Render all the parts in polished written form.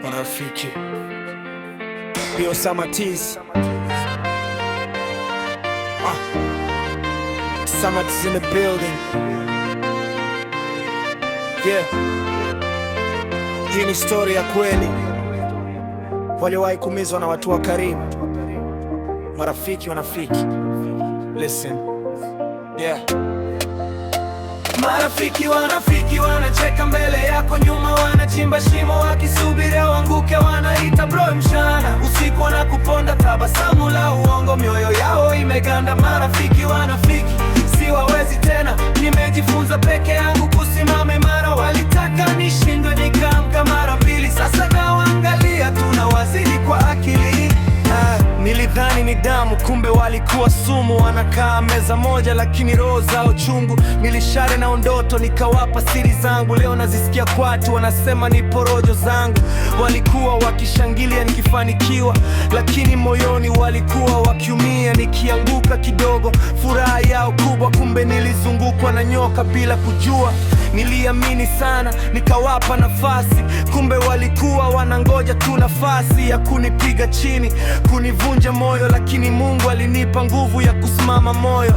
Marafiki, hiyo Samatiz, Samatiz in the building. Yeah, hii ni story ya kweli, waliowahi kumizwa na watu wa karibu. Marafiki wanafiki. Listen. Yeah. Marafiki wanacheka mbele yako, nyuma wanachimba shimo wakisubiria uanguke. Wanaita bro mchana, usiku wanakuponda tabasamu la uongo, mioyo yao imeganda. Marafiki wanafiki, siwawezi tena, nimejifunza peke yangu kusimama imara. Walitaka nishindwe, nikaamka mara mbili. Sasa nawaangalia, tunawazidi kwa akili. Nilidhani ni damu, kumbe walikuwa sumu. Wanakaa meza moja, lakini roho zao chungu. Nilishare na ndoto, nikawapa siri zangu. Leo nazisikia kwa watu, wanasema ni porojo zangu. Walikuwa wakishangilia nikifanikiwa, lakini moyoni walikuwa wakiumia. Nikianguka kidogo, furaha yao kubwa, kumbe nilizungukwa na nyoka bila kujua. Niliamini sana, nikawapa nafasi, kumbe walikuwa wanangoja tu nafasi ya kunipiga chini, kunivunja moyo. Lakini Mungu alinipa nguvu ya kusimama moyo.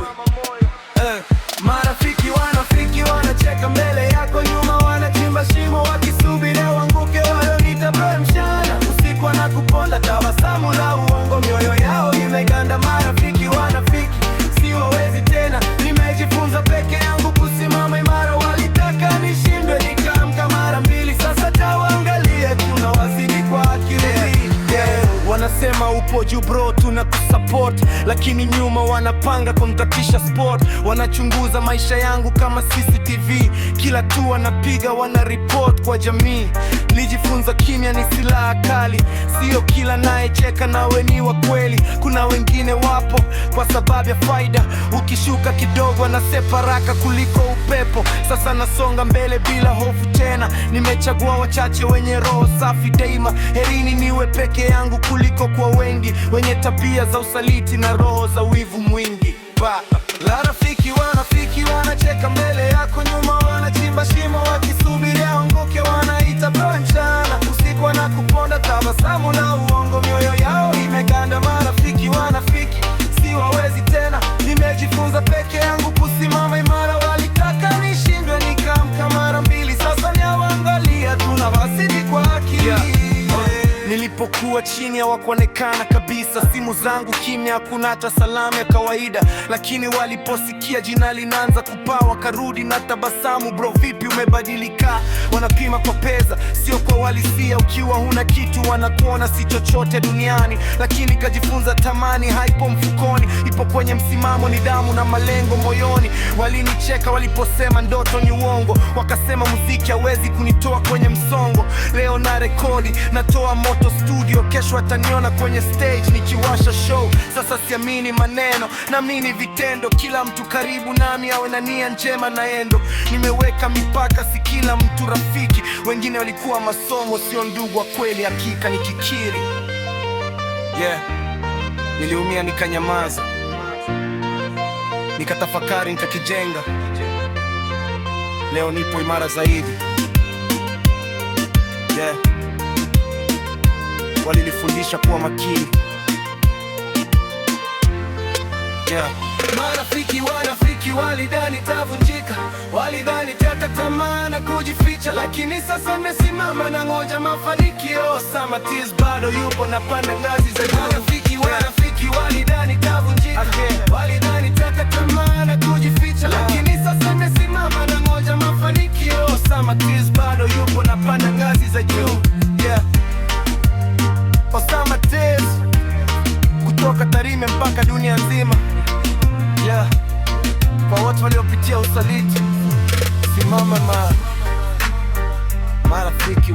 Marafiki wanafiki, wanacheka mbele yako, nyuma wanachimba shimo wakisubiria uanguke. Walioniita bro mchana, usiku wanakuponda tabasamu la uongo, mioyo yao imeganda. Marafiki wanafiki, siwawezi tena, nimejifunza peke yangu kusimama imara. Walitaka nishindwe, nikaamka mara mbili. Sasa tawaangalie, tunawazidi kwa akili. Wanasema upo juu bro, tunakusupport, lakini nyuma wanapanga kumkatisha sport. Wanachunguza maisha yangu kama CCTV, kila tu wanapiga wana report kwa jamii. Nilijifunza kimya ni silaha kali, sio kila anayecheka nawe ni wa kweli. Kuna wengine wapo kwa sababu ya faida, ukishuka kidogo wanasepa haraka kuliko upepo. Sasa nasonga mbele bila hofu tena, nimechagua wachache wenye roho safi daima. Herini niwe peke yangu kuliko kwa wengi wenye tabia za usaliti na roho za wivu mwingi. Marafiki wanacheka mbele yako, nyuma wanachimba shimo wakisubiria uanguke. Wanaita bro mchana, usiku wanakuponda tabasamu la uongo, mioyo yao imeganda. Marafiki wanafiki, siwawezi tena, nimejifunza peke yangu kusimama imara. Walitaka nishindwe, nikaamka mara mbili. Sasa nawaangalia, tunawazidi kwa akili. Nilipokuwa chini hawakuonekana kabisa, simu zangu kimya, hakuna hata salamu ya kawaida. Lakini waliposikia jina linaanza kupaa, wakarudi na tabasamu. Bro vipi umebadilika? Wanapima kwa pesa, sio kwa uhalisia. Ukiwa huna kitu wanakuona si chochote duniani, lakini kajifunza tamani haipo mfukoni, ipo kwenye msimamo, nidhamu na malengo moyoni. Walinicheka waliposema ndoto ni uongo, wakasema muziki hawezi kunitoa kwenye msongo. Leo na rekodi, natoa moto studio, kesho ataniona kwenye stage nikiwasha show. Sasa siamini maneno, naamini vitendo. Kila mtu karibu nami awe na nia njema na endo. Nimeweka mipaka, si kila mtu rafiki. Wengine walikuwa masomo, sio ndugu wa kweli. Hakika nikikiri, niliumia nikanyamaza, nikatafakari nikakijenga. Leo nipo imara zaidi. Walinifundisha kuwa makini. Marafiki walidhani tavunjika, walidhani tata tamaa na kujificha, lakini sasa nimesimama na ngoja mafanikio. Samatiz bado yupo, napanda ngazi za juu. Marafiki walidhani tavunjika, walidhani tata tamaa na kujificha, lakini sasa nimesimama na ngoja mafanikio. Samatiz bado yupo, napanda ngazi za juu. Samatiz kutoka Tarime mpaka dunia nzima. Kwa watu waliopitia usaliti, simama marafiki